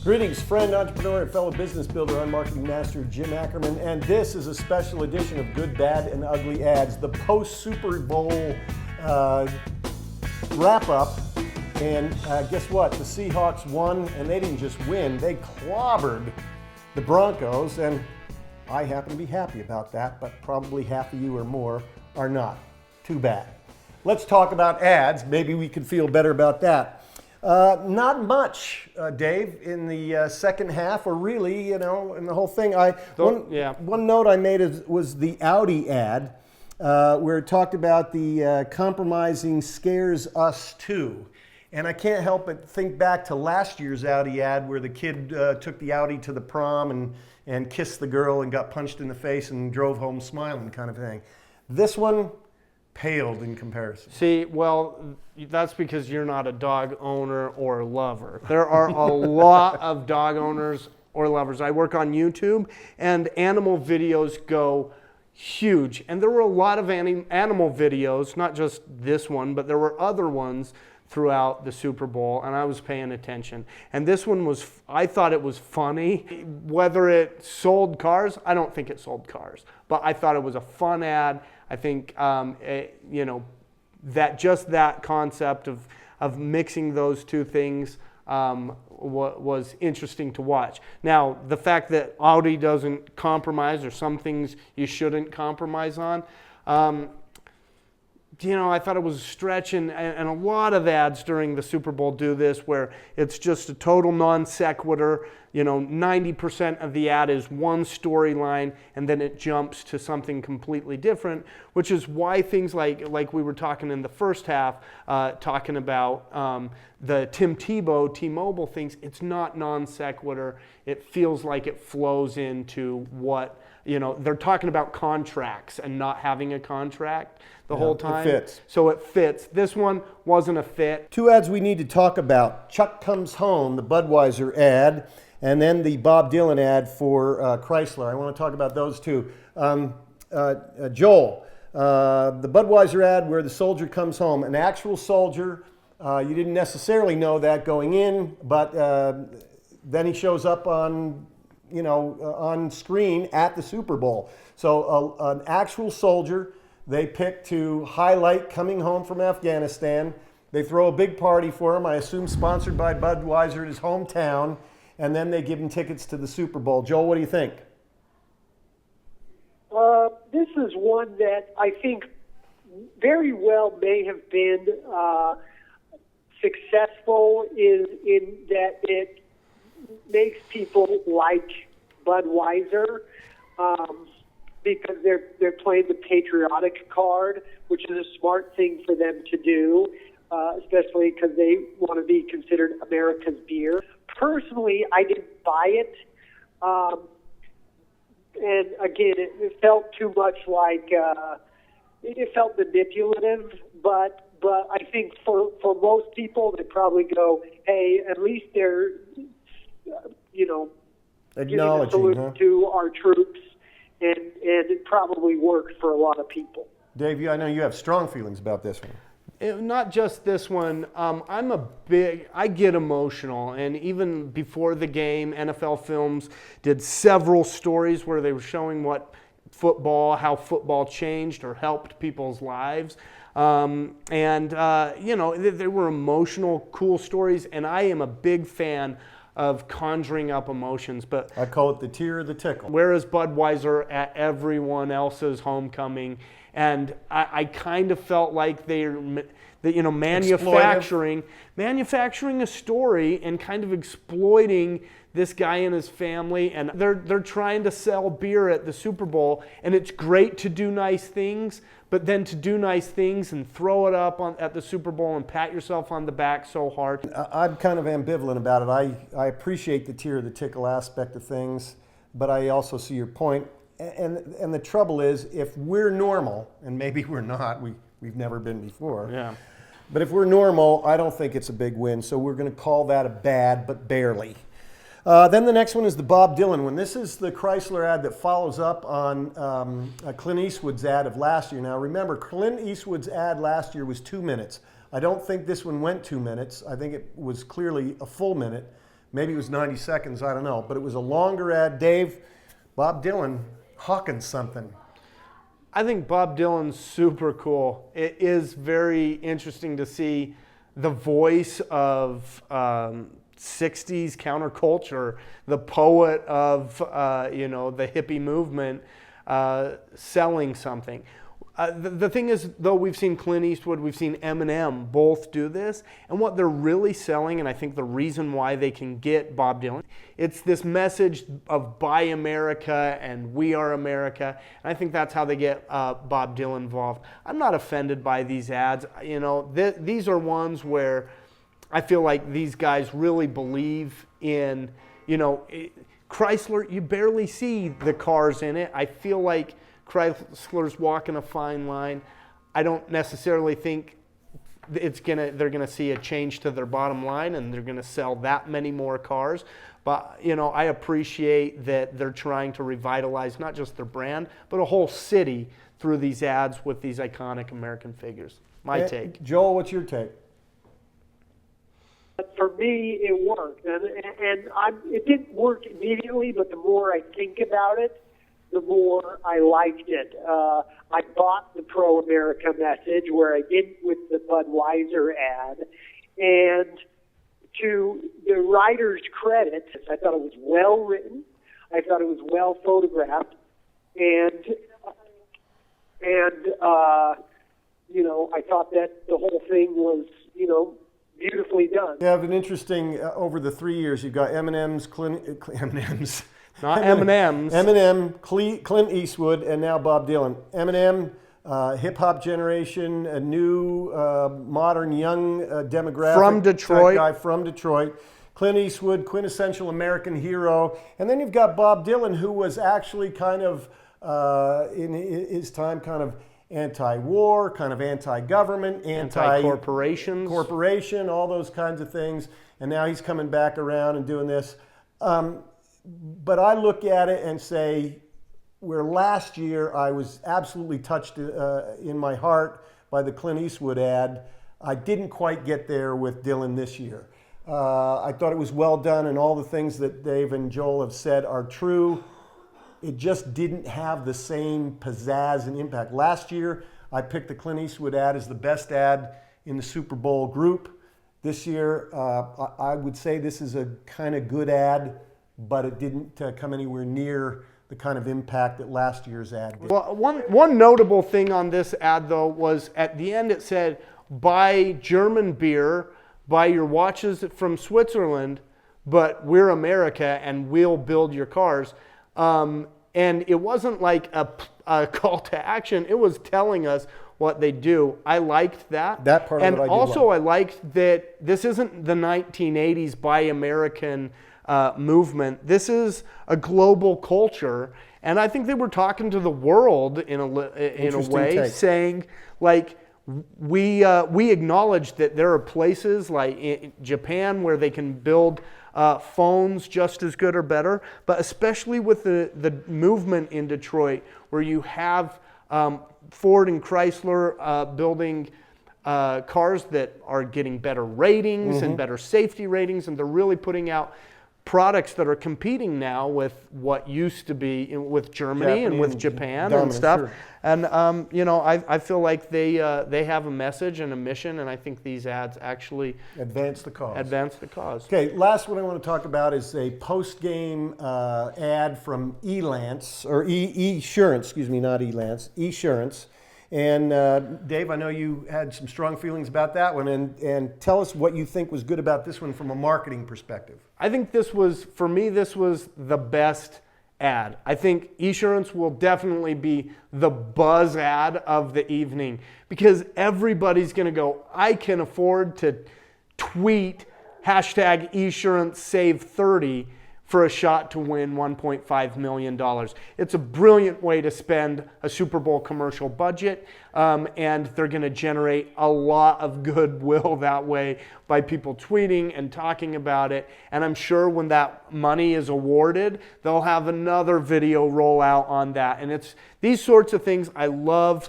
Greetings, friend, entrepreneur, and fellow business builder. I'm marketing master Jim Ackerman, and this is a special edition of Good, Bad, and Ugly Ads, the post-Super Bowl wrap-up. And guess what? The Seahawks won, and they didn't just win, they clobbered the Broncos, and I happen to be happy about that, but probably half of you or more are not. Too bad. Let's talk about ads. Maybe we could feel better about that. Not much, Dave, in the second half, or really, in the whole thing. One note I made was the Audi ad, where it talked about the compromising scares us too. And I can't help but think back to last year's Audi ad, where the kid took the Audi to the prom and kissed the girl and got punched in the face and drove home smiling, kind of thing. This one paled in comparison. See, well, that's because you're not a dog owner or lover. There are a lot of dog owners or lovers. I work on YouTube, and animal videos go huge. And there were a lot of animal videos, not just this one, but there were other ones throughout the Super Bowl, and I was paying attention. And this one I thought it was funny. Whether it sold cars, I don't think it sold cars, but I thought it was a fun ad. I think, that concept of mixing those two things was interesting to watch. Now, the fact that Audi doesn't compromise, or some things you shouldn't compromise on, I thought it was a stretch, and a lot of ads during the Super Bowl do this, where it's just a total non sequitur. 90% of the ad is one storyline, and then it jumps to something completely different, which is why things like we were talking in the first half, talking about the Tim Tebow, T-Mobile things, it's not non sequitur. It feels like it flows into what, they're talking about contracts and not having a contract the whole time. It fits. So it fits. This one wasn't a fit. Two ads we need to talk about. Chuck Comes Home, the Budweiser ad, and then the Bob Dylan ad for Chrysler. I want to talk about those two. Joel, the Budweiser ad where the soldier comes home, an actual soldier. You didn't necessarily know that going in, but then he shows up on screen at the Super Bowl. So an actual soldier they pick to highlight coming home from Afghanistan. They throw a big party for him, I assume sponsored by Budweiser in his hometown, and then they give him tickets to the Super Bowl. Joel, what do you think? This is one that I think very well may have been successful in that it makes people like Budweiser because they're playing the patriotic card, which is a smart thing for them to do, especially because they want to be considered America's beer. Personally, I didn't buy it. And again, it felt too much like it felt manipulative. But I think for most people, they probably go, "Hey, at least they're acknowledging, giving a salute to our troops," and it probably worked for a lot of people. Dave, I know you have strong feelings about this one. Not just this one. I get emotional, and even before the game, NFL Films did several stories where they were showing how football changed or helped people's lives. They were emotional, cool stories, and I am a big fan of conjuring up emotions. But I call it the tear or the tickle. Whereas Budweiser at everyone else's homecoming, and I kind of felt like they're manufacturing a story and kind of exploiting this guy and his family, and they're trying to sell beer at the Super Bowl, and it's great to do nice things, but then to do nice things and throw it up at the Super Bowl and pat yourself on the back so hard. I'm kind of ambivalent about it. I appreciate the tear or the tickle aspect of things, but I also see your point. And the trouble is, if we're normal, and maybe we're not, we've never been before. Yeah. But if we're normal, I don't think it's a big win. So we're going to call that a bad, but barely. Then the next one is the Bob Dylan one. This is the Chrysler ad that follows up on Clint Eastwood's ad of last year. Now remember, Clint Eastwood's ad last year was 2 minutes. I don't think this one went 2 minutes. I think it was clearly a full minute. Maybe it was 90 seconds, I don't know. But it was a longer ad. Dave, Bob Dylan hawking something. I think Bob Dylan's super cool. It is very interesting to see the voice of 60s counterculture, the poet of the hippie movement, selling something. The thing is, though, we've seen Clint Eastwood, we've seen Eminem both do this, and what they're really selling, and I think the reason why they can get Bob Dylan, it's this message of Buy America and We Are America, and I think that's how they get Bob Dylan involved. I'm not offended by these ads. These are ones where I feel like these guys really believe in, Chrysler, you barely see the cars in it. I feel like Chrysler's walking a fine line. I don't necessarily think they're gonna see a change to their bottom line and they're gonna sell that many more cars. But I appreciate that they're trying to revitalize not just their brand, but a whole city through these ads with these iconic American figures. My take. Joel, what's your take? For me, it worked, and it didn't work immediately. But the more I think about it, the more I liked it. I bought the pro-America message where I didn't with the Budweiser ad. And to the writer's credit, I thought it was well written. I thought it was well photographed. And I thought that the whole thing was, beautifully done. You have an interesting, over the 3 years, you've got Eminem's, Not M&M's. Eminem, Clint Eastwood, and now Bob Dylan. Eminem, hip-hop generation, a new, modern, young demographic. From Detroit. Guy from Detroit. Clint Eastwood, quintessential American hero. And then you've got Bob Dylan, who was actually kind of, in his time, kind of anti-war, kind of anti-government, anti-corporations. Corporation, all those kinds of things. And now he's coming back around and doing this. But I look at it and say, where last year I was absolutely touched in my heart by the Clint Eastwood ad, I didn't quite get there with Dylan this year. I thought it was well done, and all the things that Dave and Joel have said are true. It just didn't have the same pizzazz and impact. Last year, I picked the Clint Eastwood ad as the best ad in the Super Bowl group. This year, I would say this is a kind of good ad, but it didn't come anywhere near the kind of impact that last year's ad did. Well, one notable thing on this ad, though, was at the end it said, buy German beer, buy your watches from Switzerland, but we're America and we'll build your cars. And it wasn't like a call to action. It was telling us what they do. I liked that. That part of it I did also like. I liked that this isn't the 1980s Buy American movement. This is a global culture. And I think they were talking to the world in a way, take. saying, like, we acknowledge that there are places like in Japan where they can build phones just as good or better, but especially with the movement in Detroit where you have Ford and Chrysler building cars that are getting better ratings and better safety ratings, and they're really putting out products that are competing now with what used to be with Germany and with Japan and stuff. Sure. And I feel like they have a message and a mission, and I think these ads actually Advance the cause. Okay, last one I want to talk about is a post-game ad from Elance, or Esurance, excuse me, not Elance, Esurance. And Dave, I know you had some strong feelings about that one, and tell us what you think was good about this one from a marketing perspective. I think this was the best ad. I think Esurance will definitely be the buzz ad of the evening because everybody's going to go, I can afford to tweet hashtag Esurance save 30 for a shot to win $1.5 million. It's a brilliant way to spend a Super Bowl commercial budget, and they're going to generate a lot of goodwill that way by people tweeting and talking about it. And I'm sure when that money is awarded, they'll have another video roll out on that. And it's these sorts of things. I love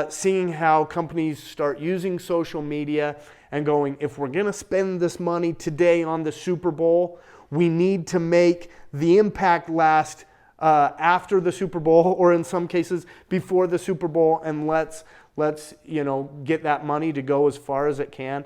seeing how companies start using social media and going, if we're going to spend this money today on the Super Bowl, We need to make the impact last after the Super Bowl, or in some cases before the Super Bowl, and let's get that money to go as far as it can.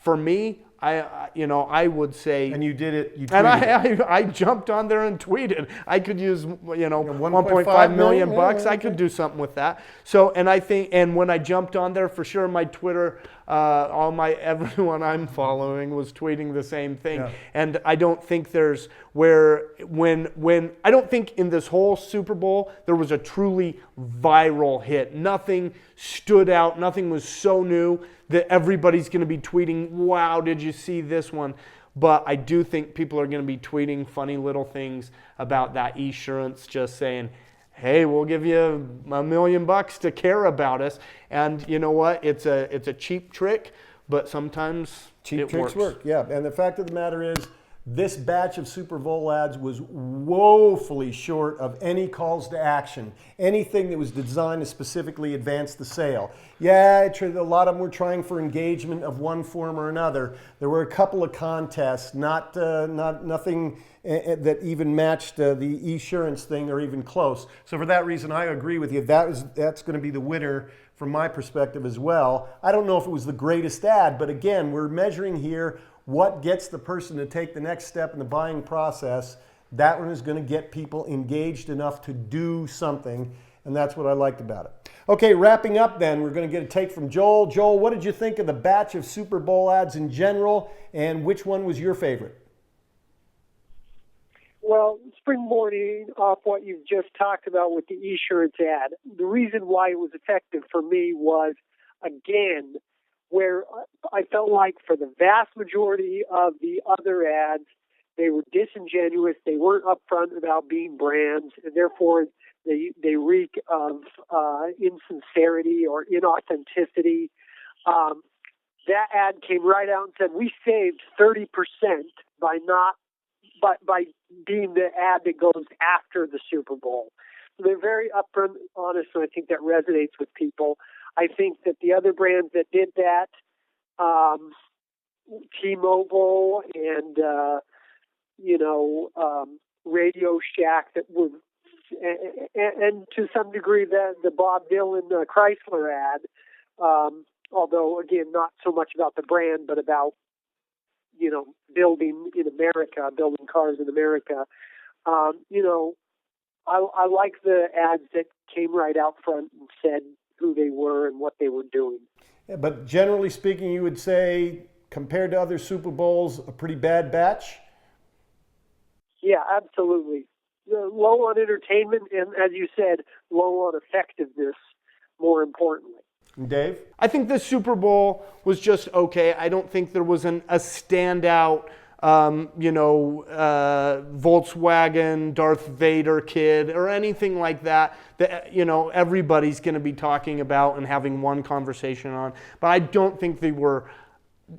For me, I would say, And you did it. You and tweeted it. I jumped on there and tweeted. I could use 1.5 $1.5 million million? bucks. Yeah, I could do something with that. So, and I think, and when I jumped on there, for sure, my Twitter, everyone I'm following was tweeting the same thing. Yeah. And I don't think there's I don't think in this whole Super Bowl there was a truly viral hit. Nothing stood out. Nothing was so new that everybody's going to be tweeting, wow, did you see this one? But I do think people are going to be tweeting funny little things about that Esurance, just saying, hey, we'll give you $1 million to care about us. And you know what? It's a cheap trick, but sometimes Cheap it tricks works. work, yeah. And the fact of the matter is, this batch of Super Bowl ads was woefully short of any calls to action, anything that was designed to specifically advance the sale. Yeah, a lot of them were trying for engagement of one form or another. There were a couple of contests, nothing that even matched the Esurance thing or even close. So for that reason, I agree with you. That's going to be the winner from my perspective as well. I don't know if it was the greatest ad, but again, we're measuring here what gets the person to take the next step in the buying process. That one is going to get people engaged enough to do something, and that's what I liked about it. Okay, wrapping up then, we're going to get a take from Joel. Joel, what did you think of the batch of Super Bowl ads in general, and which one was your favorite? Well, springboarding off what you've just talked about with the Esurance ad, the reason why it was effective for me was, again, where I felt like for the vast majority of the other ads, they were disingenuous. They weren't upfront about being brands, and therefore they reek of insincerity or inauthenticity. That ad came right out and said, we saved 30% by being the ad that goes after the Super Bowl. So they're very upfront, honest, and I think that resonates with people. I think that the other brands that did that, T-Mobile and Radio Shack, that were, and to some degree the Bob Dylan Chrysler ad, although again not so much about the brand but about building in America, building cars in America. I like the ads that came right out front and said who they were and what they were doing. Yeah, but generally speaking, you would say, compared to other Super Bowls, a pretty bad batch? Yeah, absolutely. Low on entertainment and, as you said, low on effectiveness, more importantly. Dave? I think the Super Bowl was just okay. I don't think there was a standout Volkswagen Darth Vader kid or anything like that everybody's going to be talking about and having one conversation on. But I don't think they were,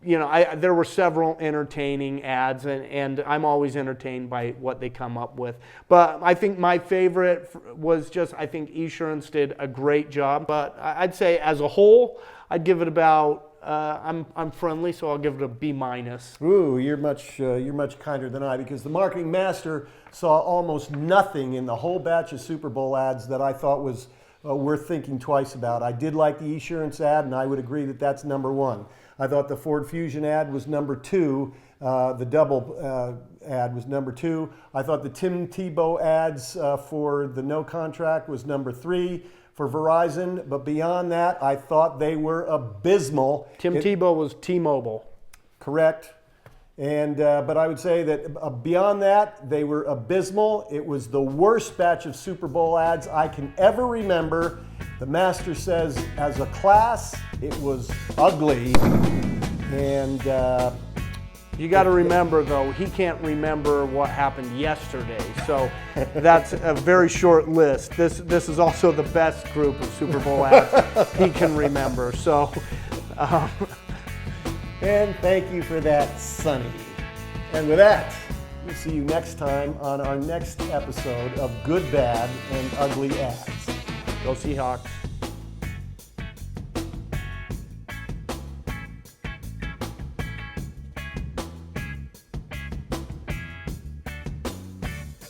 there were several entertaining ads, and I'm always entertained by what they come up with. But I think my favorite was I think Esurance did a great job. But I'd say as a whole, I'd give it about, I'm friendly, so I'll give it a B-. Ooh, you're much kinder than I, because the marketing master saw almost nothing in the whole batch of Super Bowl ads that I thought was worth thinking twice about. I did like the Esurance ad, and I would agree that that's number one. I thought the Ford Fusion ad was number two. The double ad was number two. I thought the Tim Tebow ads for the no contract was number three for Verizon. But beyond that, I thought they were abysmal. Tim Tebow was T-Mobile. Correct. And but I would say that beyond that, they were abysmal. It was the worst batch of Super Bowl ads I can ever remember. The master says, as a class, it was ugly. And you got to remember, though, he can't remember what happened yesterday. So that's a very short list. This is also the best group of Super Bowl ads he can remember. So. And thank you for that, Sonny. And with that, we'll see you next time on our next episode of Good, Bad, and Ugly Ads. Go Seahawks.